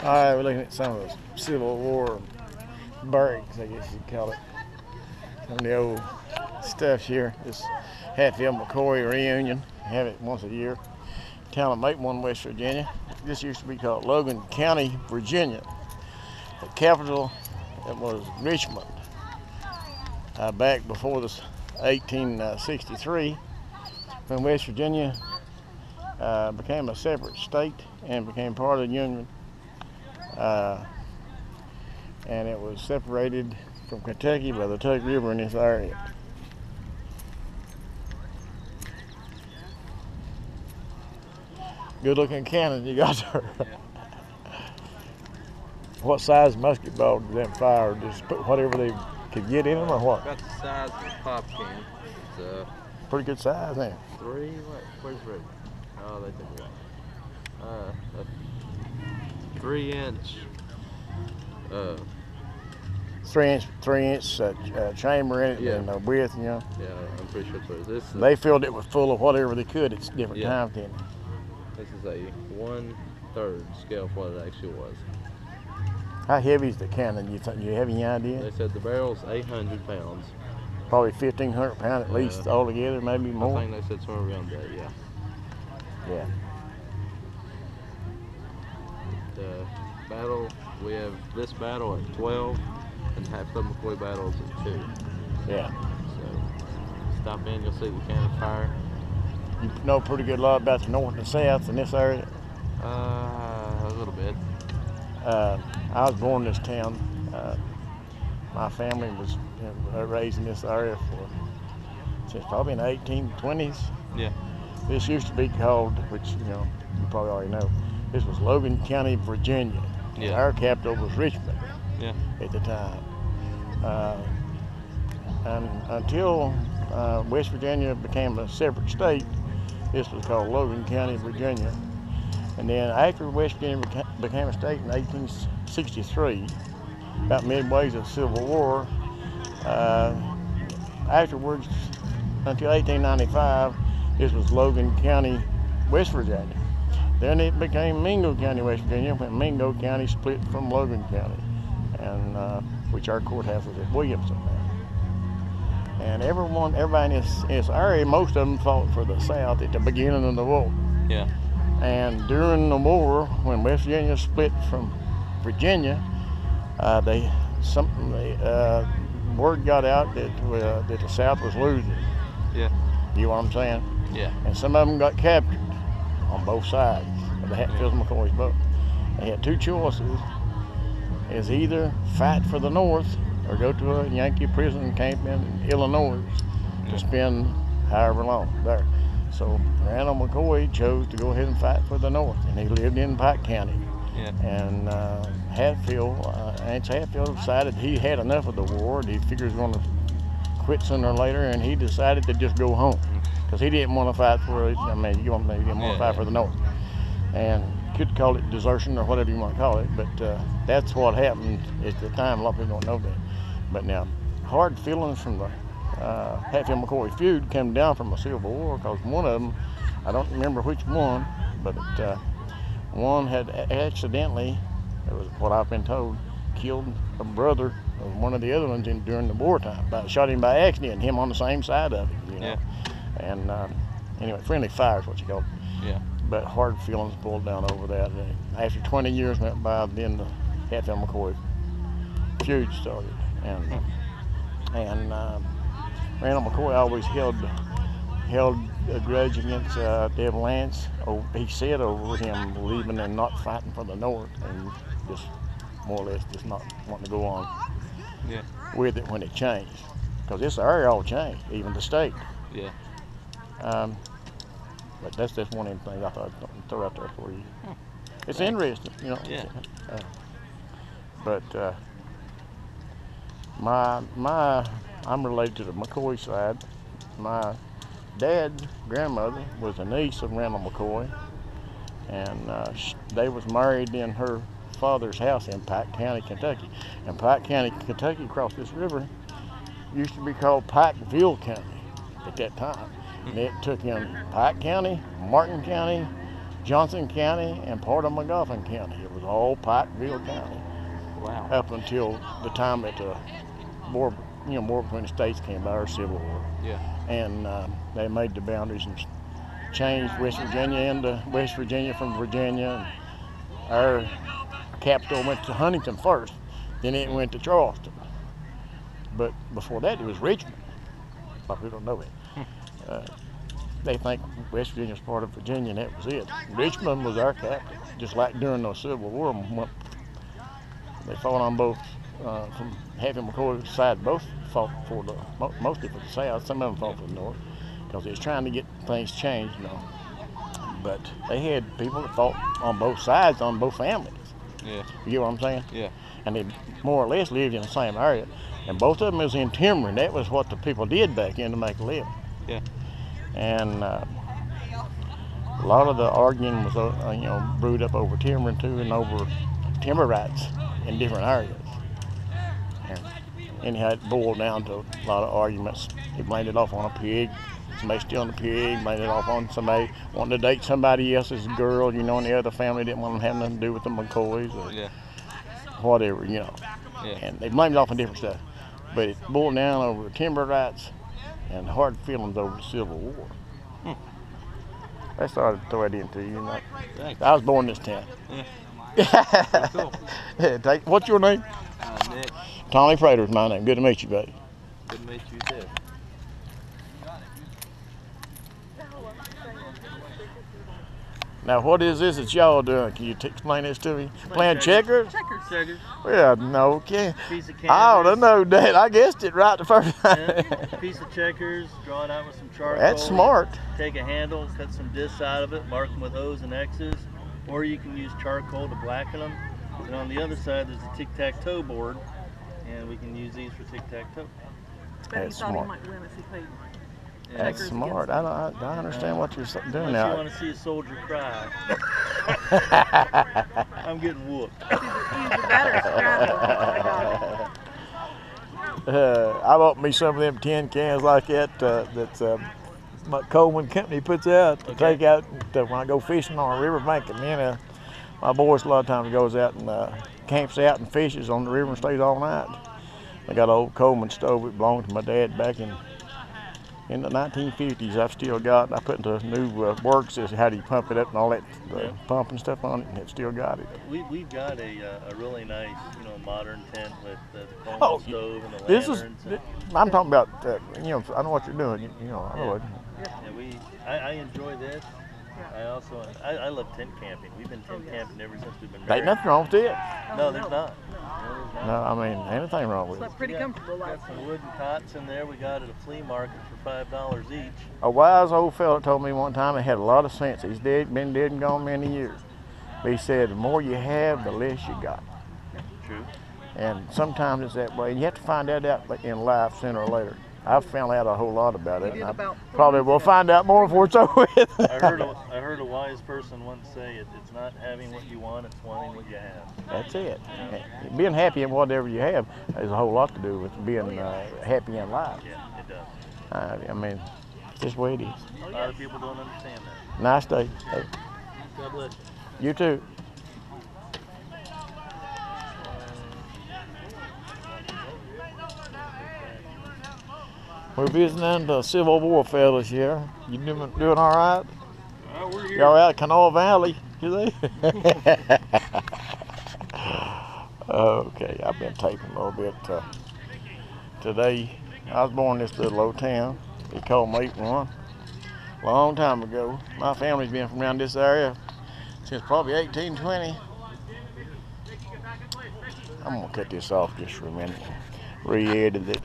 All right, we're looking at some of the Civil War barracks, I guess you'd call it. Some of the old stuff here. This Hatfield McCoy reunion. Have it once a year. Town of Matewan, West Virginia. This used to be called Logan County, Virginia. The capital was Richmond. Back before this 1863, when West Virginia became a separate state and became part of the Union. And it was separated from Kentucky by the Tug River in this area. Good looking cannon you got there. Yeah. What size musket ball did them fire? Just put whatever they could get in them or what? About the size of a pop can. It's pretty good size, ain't it? Where's Rick? Oh, they took it out. A 3-inch. 3-inch chamber in it, Yeah. and the width, you know. Yeah, I'm pretty sure it's this. They filled it with full of whatever they could at different times, didn't they? This is a 1/3 scale of what it actually was. How heavy is the cannon? You have any idea? They said the barrel's 800 pounds. Probably 1,500 pounds at least altogether, maybe more. I think they said somewhere around that, yeah. Yeah. The battle, we have this battle at 12, and Hatfield McCoy battles at 2. Yeah. So, stop in, you'll see the cannon fire. You know pretty good lot about the north and south in this area? A little bit. I was born in this town. My family was raised in this area since probably in the 1820s. Yeah. This used to be called, which you probably already know, this was Logan County, Virginia. Yeah. Our capital was Richmond. Yeah. At the time. And until West Virginia became a separate state, this was called Logan County, Virginia. And then after West Virginia became a state in 1863, about midway of the Civil War, afterwards, until 1895, this was Logan County, West Virginia. Then it became Mingo County, West Virginia, when Mingo County split from Logan County, and which our courthouse was at Williamson now. And everybody in this area, most of them fought for the South at the beginning of the war. Yeah. And during the war, when West Virginia split from Virginia, word got out that the South was losing. Yeah. You know what I'm saying? Yeah. And some of them got captured on both sides of the Hatfield McCoy's boat. They had two choices: is either fight for the North or go to a Yankee prison camp in Illinois to spend however long there. So Randall McCoy chose to go ahead and fight for the North, and he lived in Pike County. Yeah. And Anse Hatfield decided he had enough of the war. He figured he was going to quit sooner or later, and he decided to just go home because he didn't want to fight for. He didn't want to fight for the North, and could call it desertion or whatever you want to call it. But that's what happened at the time. A lot of people don't know that. But now, hard feelings from the Hatfield McCoy Feud came down from a Civil War because one of them, I don't remember which one, but one had accidentally, it was what I've been told, killed a brother of one of the other ones during the wartime. Shot him by accident, him on the same side of him, you know. Yeah. And anyway, friendly fire is what you call it. Yeah. But hard feelings boiled down over that. After 20 years went by, then the Hatfield McCoy Feud started. And Randall McCoy always held a grudge against Deb Lance. He said over him leaving and not fighting for the North, and just more or less just not wanting to go on with it when it changed. Because this area all changed, even the state. Yeah. But that's just one of the things I thought I'd throw out there for you. It's interesting, you know. Yeah. But I'm related to the McCoy side. My dad's grandmother was a niece of Randall McCoy, and they was married in her father's house in Pike County, Kentucky. And Pike County, Kentucky, across this river, used to be called Pikeville County at that time. And it took in Pike County, Martin County, Johnson County and part of McGoffin County. It was all Pikeville County. Wow. Up until the time that the war, war between the states came by, our Civil War. Yeah. And they made the boundaries and changed West Virginia into West Virginia from Virginia. And our capital went to Huntington first, then it went to Charleston. But before that, it was Richmond. A lot of people don't know it. They think West Virginia was part of Virginia, and that was it. Richmond was our capital, just like during the Civil War. They fought on both, from Hatfield McCoy's side, both fought for mostly for the South. Some of them fought for the North, because they was trying to get things changed, But they had people that fought on both sides, on both families. Yeah. You get what I'm saying? Yeah. And they more or less lived in the same area. And both of them was in timbering. That was what the people did back then to make a living. Yeah. And a lot of the arguing was, brewed up over timbering too, and over timber rights in different areas. And anyhow, it boiled down to a lot of arguments. They blamed it off on a pig. Somebody stealing the pig, blamed it off on somebody wanting to date somebody else's girl, and the other family didn't want them to have nothing to do with the McCoys or whatever, Yeah. And they blamed it off on different stuff. But it boiled down over timber rights and hard feelings over the Civil War. That's what I throw that into you. Thanks. I was born in this town. Yeah. Cool. What's your name? Nick. Tommy Prater's my name. Good to meet you, buddy. Good to meet you too. Now, what is this that y'all doing? Can you explain this to me? Playing checkers? Checkers. Well, no, okay. Piece of canvas. I don't know, Dad. I guessed it right the first time. Yeah. Piece of checkers, draw it out with some charcoal. That's smart. Take a handle, cut some discs out of it, mark them with O's and X's, or you can use charcoal to blacken them. And on the other side, there's a tic-tac-toe board, and we can use these for tic-tac-toe. That's thought smart. he might win if he played. That's Checkers smart. I understand what you're doing Unless now. you want to see a soldier cry. I'm getting whooped. He's a better scrambler. I got it. I bought me some of them tin cans like that my Coleman Company puts out to take out when I go fishing on a riverbank. And my boys a lot of times goes out and camps out and fishes on the river and stays all night. I got an old Coleman stove. It belonged to my dad back in the 1950s. I've still got. I put into new works. Says how do you pump it up and all that pump and stuff on it, and it still got it. We've got a really nice, modern tent with the Coleman Oh, stove and the This lanterns. is. I'm talking about. I know what you're doing. I know it. I enjoy this. I love tent camping. We've been tent camping ever since we've been Ain't married. nothing wrong with it. No, there's not. No, I mean, anything wrong with it. It's pretty comfortable. Got some wooden cots in there. We got at a flea market for $5 each. A wise old fella told me one time he had a lot of sense. He's been dead and gone many years. But he said, the more you have, the less you got. True. And sometimes it's that way. You have to find that out in life sooner or later. I've found out a whole lot about it. And I probably will find out more before it's over with. I heard a wise person once say it's not having what you want, it's wanting what you have. That's it. Being happy in whatever you have has a whole lot to do with being happy in life. Yeah, it does. I mean, it's just the way it is. A lot of people don't understand that. Nice day. Hey, God bless you. you too. We're visiting the Civil War fellas here. You doing all right? We're here. Y'all out of Kanawha Valley, you see? Okay, I've been taping a little bit today. I was born in this little old town. They called Matewan. A long time ago. My family's been from around this area since probably 1820. I'm gonna cut this off just for a minute. Re-edit it.